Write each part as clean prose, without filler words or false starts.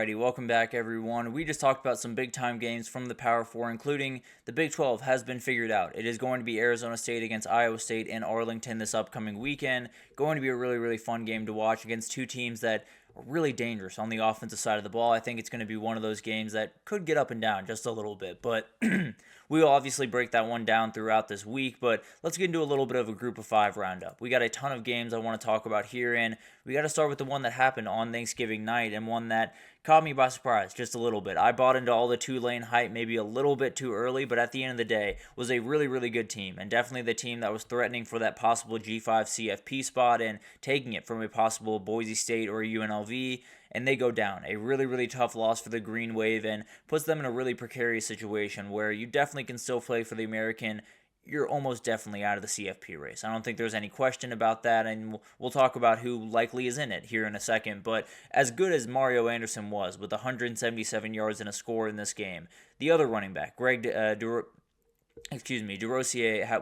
Alrighty, welcome back everyone. We just talked about some big time games from the Power 4, including the Big 12 has been figured out. It is going to be Arizona State against Iowa State in Arlington this upcoming weekend. Going to be a really fun game to watch against two teams that are really dangerous on the offensive side of the ball. I think it's going to be one of those games that could get up and down just a little bit, but we will obviously break that one down throughout this week. But let's get into a little bit of a group of 5 roundup. We got a ton of games I want to talk about here, and we got to start with the one that happened on Thanksgiving night and one that caught me by surprise just a little bit. I bought into all the Tulane hype maybe a little bit too early, but at the end of the day, was a really good team, and definitely the team that was threatening for that possible G5 CFP spot and taking it from a possible Boise State or UNLV, and they go down. A really tough loss for the Green Wave and puts them in a really precarious situation where you definitely can still play for the American. You're almost definitely out of the CFP race. I don't think there's any question about that, and we'll talk about who likely is in it here in a second. But as good as Mario Anderson was with 177 yards and a score in this game, the other running back, DeRosier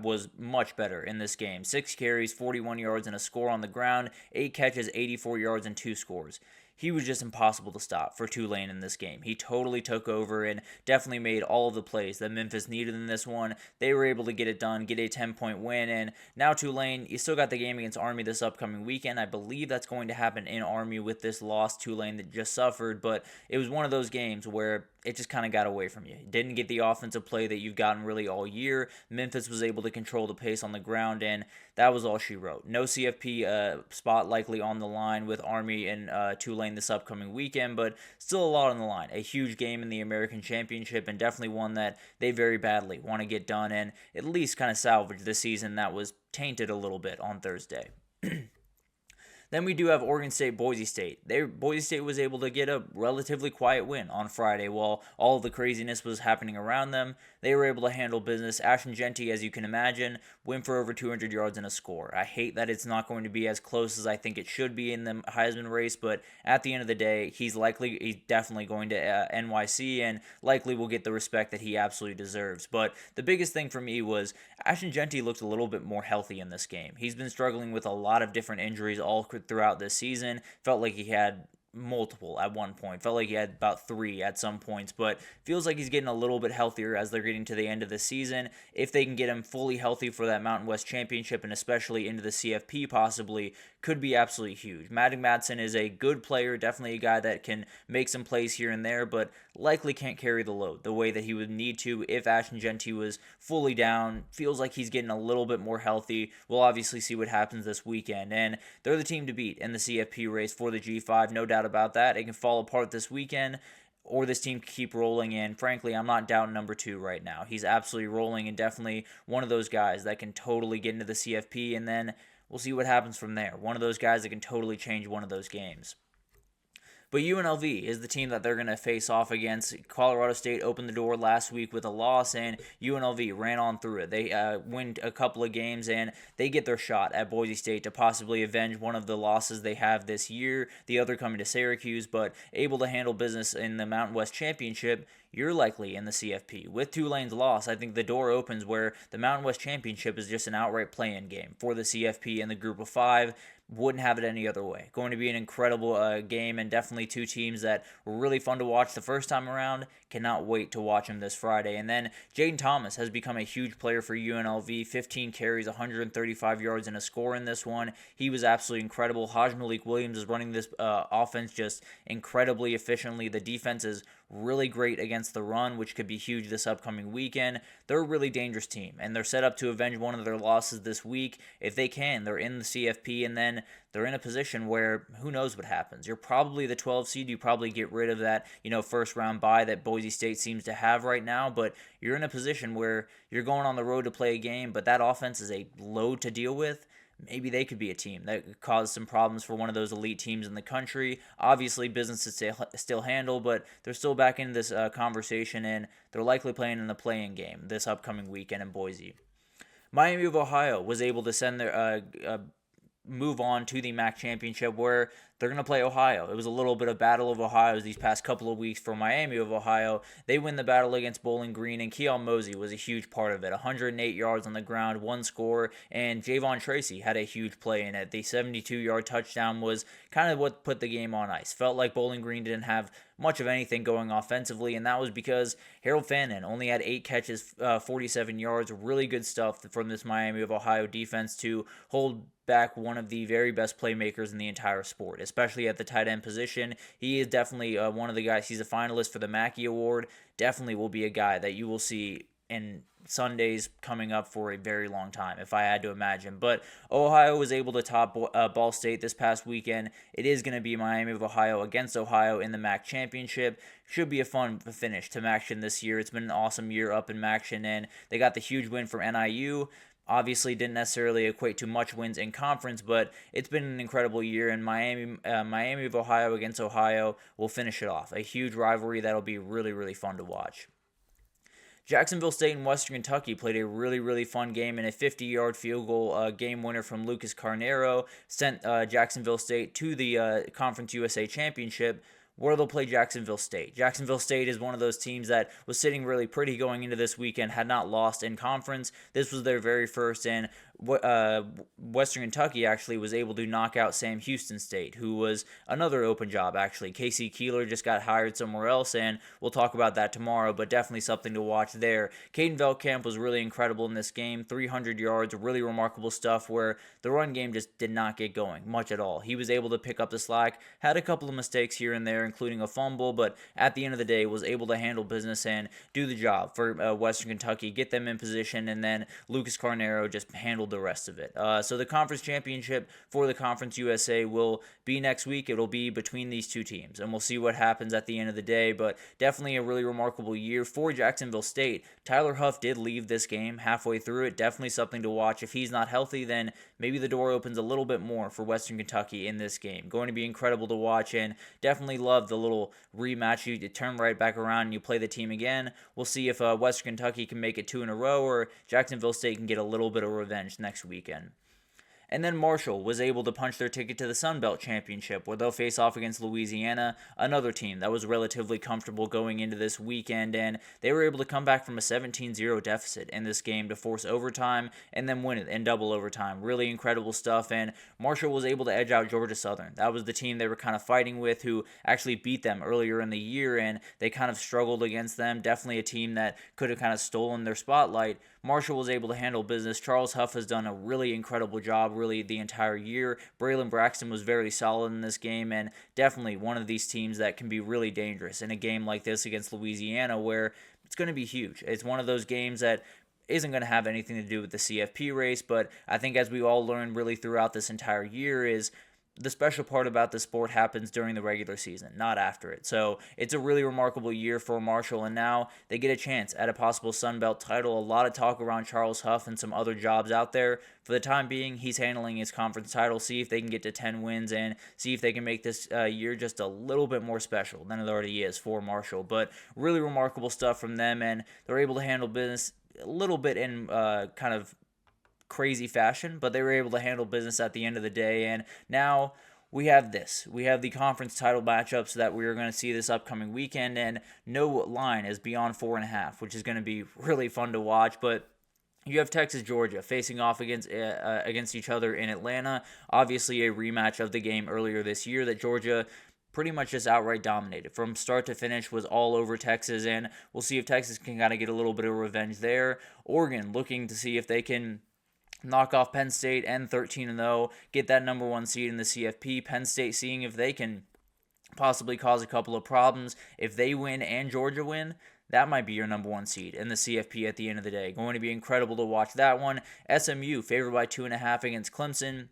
was much better in this game. 6 carries, 41 yards, and a score on the ground. 8 catches, 84 yards, and 2 scores. He was just impossible to stop for Tulane in this game. He totally took over and definitely made all of the plays that Memphis needed in this one. They were able to get it done, get a 10-point win, and now Tulane, you still got the game against Army this upcoming weekend. I believe that's going to happen in Army with this loss Tulane that just suffered, but it was one of those games where it just kind of got away from you. Didn't get the offensive play that you've gotten really all year. Memphis was able to control the pace on the ground, and that was all she wrote. No CFP spot likely on the line with Army and Tulane this upcoming weekend, but still a lot on the line. A huge game in the American Championship, and definitely one that they very badly want to get done and at least kind of salvage the season that was tainted a little bit on Thursday. Then we do have Oregon State, Boise State. Boise State was able to get a relatively quiet win on Friday while all of the craziness was happening around them. They were able to handle business. Ashton Jeanty, as you can imagine, went for over 200 yards and a score. I hate that it's not going to be as close as I think it should be in the Heisman race, but at the end of the day, he's definitely going to NYC and likely will get the respect that he absolutely deserves. But the biggest thing for me was Ashton Jeanty looked a little bit more healthy in this game. He's been struggling with a lot of different injuries all throughout this season. Felt like he had multiple at one point. Felt like he had about 3 at some points, but feels like he's getting a little bit healthier as they're getting to the end of the season. If they can get him fully healthy for that Mountain West Championship and especially into the CFP possibly, could be absolutely huge. Madden Madsen is a good player, definitely a guy that can make some plays here and there, but likely can't carry the load the way that he would need to if Ashton Jeanty was fully down. Feels like he's getting a little bit more healthy. We'll obviously see what happens this weekend, and they're the team to beat in the CFP race for the G5, no doubt about that. It can fall apart this weekend, or this team can keep rolling, and frankly, I'm not doubting number 2 right now. He's absolutely rolling and definitely one of those guys that can totally get into the CFP, and then we'll see what happens from there. One of those guys that can totally change one of those games. But UNLV is the team that they're going to face off against. Colorado State opened the door last week with a loss, and UNLV ran on through it. They win a couple of games, and they get their shot at Boise State to possibly avenge one of the losses they have this year, the other coming to Syracuse, but able to handle business in the Mountain West Championship. You're likely in the CFP. With Tulane's loss, I think the door opens where the Mountain West Championship is just an outright play-in game for the CFP in the group of 5. Wouldn't have it any other way. Going to be an incredible game, and definitely two teams that were really fun to watch the first time around. Cannot wait to watch them this Friday. And then Jaden Thomas has become a huge player for UNLV. 15 carries, 135 yards, and a score in this one. He was absolutely incredible. Haj Malik Williams is running this offense just incredibly efficiently. The defense is really great against the run, which could be huge this upcoming weekend. They're a really dangerous team, and they're set up to avenge one of their losses this week. If they can, they're in the CFP, and then they're in a position where who knows what happens. You're probably the 12 seed. You probably get rid of that, first round bye that Boise State seems to have right now, but you're in a position where you're going on the road to play a game, but that offense is a load to deal with. Maybe they could be a team that could cause some problems for one of those elite teams in the country. Obviously, business is still handled, but they're still back in this conversation, and they're likely playing in the play-in game this upcoming weekend in Boise. Miami of Ohio was able to send their move on to the MAC championship, where they're going to play Ohio. It was a little bit of Battle of Ohio these past couple of weeks for Miami of Ohio. They win the battle against Bowling Green, and Keon Mosey was a huge part of it. 108 yards on the ground, one score, and Javon Tracy had a huge play in it. The 72-yard touchdown was kind of what put the game on ice. Felt like Bowling Green didn't have much of anything going offensively, and that was because Harold Fannin only had 8 catches, 47 yards. Really good stuff from this Miami of Ohio defense to hold back one of the very best playmakers in the entire sport, especially at the tight end position. He is definitely one of the guys. He's a finalist for the Mackey Award. Definitely will be a guy that you will see in Sundays coming up for a very long time, if I had to imagine. But Ohio was able to top Ball State this past weekend. It is going to be Miami of Ohio against Ohio in the MAC championship. Should be a fun finish to MACtion this year. It's been an awesome year up in MACtion, and they got the huge win from NIU. Obviously didn't necessarily equate to much wins in conference, but it's been an incredible year, and Miami of Ohio against Ohio will finish it off. A huge rivalry that'll be really, really fun to watch. Jacksonville State and Western Kentucky played a really, really fun game, and a 50-yard field goal game winner from Lucas Carnero sent Jacksonville State to the Conference USA Championship, where they'll play Jacksonville State. Jacksonville State is one of those teams that was sitting really pretty going into this weekend, had not lost in conference. This was their very first, and Western Kentucky actually was able to knock out Sam Houston State, who was another open job, actually. Casey Keeler just got hired somewhere else, and we'll talk about that tomorrow, but definitely something to watch there. Caden Veldkamp was really incredible in this game, 300 yards, really remarkable stuff where the run game just did not get going much at all. He was able to pick up the slack, had a couple of mistakes here and there, including a fumble, but at the end of the day was able to handle business and do the job for Western Kentucky, get them in position, and then Lucas Carnero just handled the rest of it. So the conference championship for the Conference USA will be next week. It'll be between these two teams, and we'll see what happens at the end of the day, but definitely a really remarkable year for Jacksonville State. Tyler Huff did leave this game halfway through it. Definitely something to watch. If he's not healthy, then maybe the door opens a little bit more for Western Kentucky in this game. Going to be incredible to watch, and definitely love the little rematch. You turn right back around and you play the team again. We'll see if Western Kentucky can make it 2 in a row, or Jacksonville State can get a little bit of revenge next weekend. And then Marshall was able to punch their ticket to the Sun Belt Championship, where they'll face off against Louisiana, another team that was relatively comfortable going into this weekend, and they were able to come back from a 17-0 deficit in this game to force overtime and then win it in double overtime. Really incredible stuff, and Marshall was able to edge out Georgia Southern. That was the team they were kind of fighting with, who actually beat them earlier in the year, and they kind of struggled against them. Definitely a team that could have kind of stolen their spotlight. Marshall was able to handle business. Charles Huff has done a really incredible job really the entire year. Braylon Braxton was very solid in this game, and definitely one of these teams that can be really dangerous in a game like this against Louisiana, where it's going to be huge. It's one of those games that isn't going to have anything to do with the CFP race, but I think as we all learned really throughout this entire year is the special part about the sport happens during the regular season, not after it. So it's a really remarkable year for Marshall, and now they get a chance at a possible Sun Belt title. A lot of talk around Charles Huff and some other jobs out there. For the time being, he's handling his conference title. See if they can get to 10 wins and see if they can make this year just a little bit more special than it already is for Marshall. But really remarkable stuff from them, and they're able to handle business a little bit in kind of crazy fashion, but they were able to handle business at the end of the day, and now we have this. We have the conference title matchups that we are going to see this upcoming weekend, and no line is beyond 4.5, which is going to be really fun to watch, but you have Texas, Georgia facing off against each other in Atlanta. Obviously a rematch of the game earlier this year that Georgia pretty much just outright dominated. From start to finish was all over Texas, and we'll see if Texas can kind of get a little bit of revenge there. Oregon looking to see if they can knock off Penn State and 13-0, get that number 1 seed in the CFP. Penn State seeing if they can possibly cause a couple of problems. If they win and Georgia win, that might be your number 1 seed in the CFP at the end of the day. Going to be incredible to watch that one. SMU favored by 2.5 against Clemson.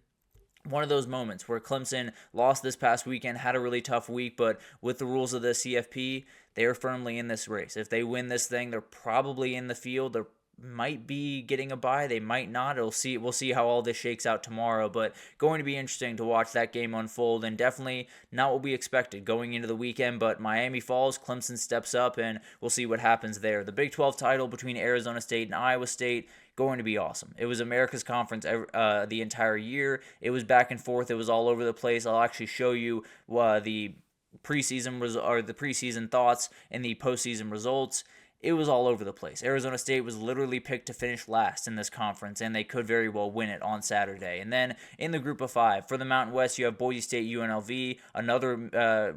One of those moments where Clemson lost this past weekend, had a really tough week, but with the rules of the CFP, they are firmly in this race. If they win this thing, they're probably in the field. They're might be getting a bye. They might not. We'll see how all this shakes out tomorrow, but going to be interesting to watch that game unfold, and definitely not what we expected going into the weekend, but Miami falls, Clemson steps up, and we'll see what happens there. The Big 12 title between Arizona State and Iowa State, going to be awesome. It was America's conference the entire year. It was back and forth. It was all over the place. I'll actually show you the preseason thoughts and the postseason results. It was all over the place. Arizona State was literally picked to finish last in this conference, and they could very well win it on Saturday. And then in the group of 5, for the Mountain West, you have Boise State UNLV, another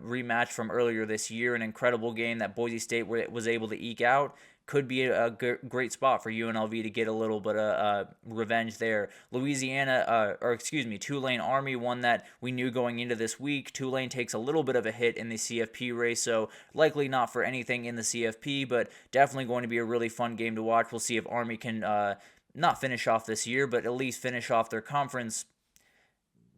rematch from earlier this year, an incredible game that Boise State was able to eke out. Could be a great spot for UNLV to get a little bit of revenge there. Tulane Army, one that we knew going into this week. Tulane takes a little bit of a hit in the CFP race, so likely not for anything in the CFP, but definitely going to be a really fun game to watch. We'll see if Army can not finish off this year, but at least finish off their conference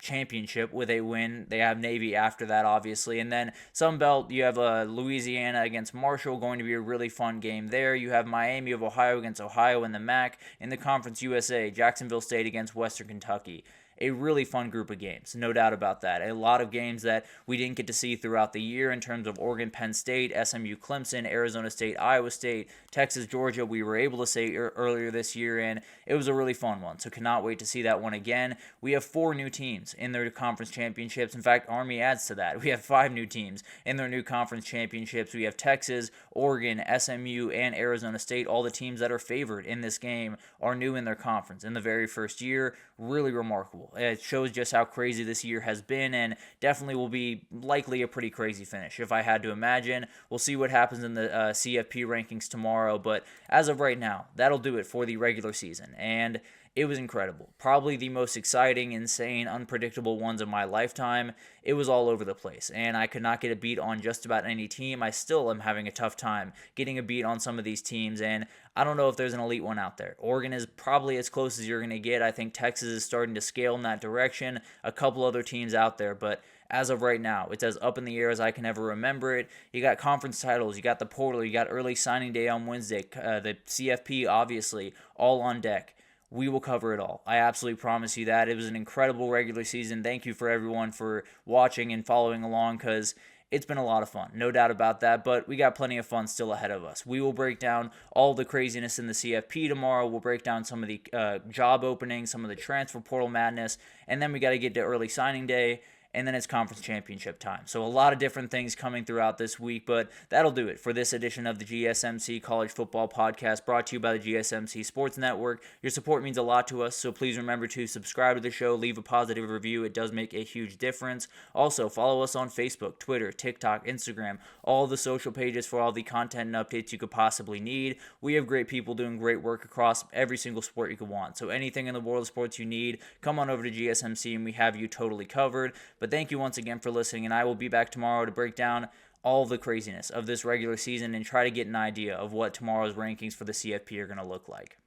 championship with a win. They have Navy after that, obviously. And then Sun Belt, you have Louisiana against Marshall, going to be a really fun game there. You have Miami of Ohio against Ohio in the MAC. In the Conference USA, Jacksonville State against Western Kentucky. A really fun group of games, no doubt about that. A lot of games that we didn't get to see throughout the year in terms of Oregon, Penn State, SMU, Clemson, Arizona State, Iowa State, Texas, Georgia. We were able to say earlier this year, and it was a really fun one. So cannot wait to see that one again. We have 4 new teams in their conference championships. In fact, Army adds to that. We have 5 new teams in their new conference championships. We have Texas, Oregon, SMU, and Arizona State. All the teams that are favored in this game are new in their conference in the very first year. Really remarkable. It shows just how crazy this year has been, and definitely will be likely a pretty crazy finish if I had to imagine. We'll see what happens in the CFP rankings tomorrow, but as of right now, that'll do it for the regular season, and it was incredible. Probably the most exciting, insane, unpredictable ones of my lifetime. It was all over the place, and I could not get a beat on just about any team. I still am having a tough time getting a beat on some of these teams, and I don't know if there's an elite one out there. Oregon is probably as close as you're going to get. I think Texas is starting to scale in that direction. A couple other teams out there, but as of right now, it's as up in the air as I can ever remember it. You got conference titles, you got the portal, you got early signing day on Wednesday, the CFP, obviously, all on deck. We will cover it all. I absolutely promise you that. It was an incredible regular season. Thank you for everyone for watching and following along, because it's been a lot of fun, no doubt about that, but we got plenty of fun still ahead of us. We will break down all the craziness in the CFP tomorrow. We'll break down some of the job openings, some of the transfer portal madness, and then we got to get to early signing day, and then it's conference championship time. So a lot of different things coming throughout this week, but that'll do it for this edition of the GSMC College Football Podcast, brought to you by the GSMC Sports Network. Your support means a lot to us, so please remember to subscribe to the show, leave a positive review. It does make a huge difference. Also, follow us on Facebook, Twitter, TikTok, Instagram, all the social pages for all the content and updates you could possibly need. We have great people doing great work across every single sport you could want. So anything in the world of sports you need, come on over to GSMC and we have you totally covered. But thank you once again for listening, and I will be back tomorrow to break down all the craziness of this regular season and try to get an idea of what tomorrow's rankings for the CFP are going to look like.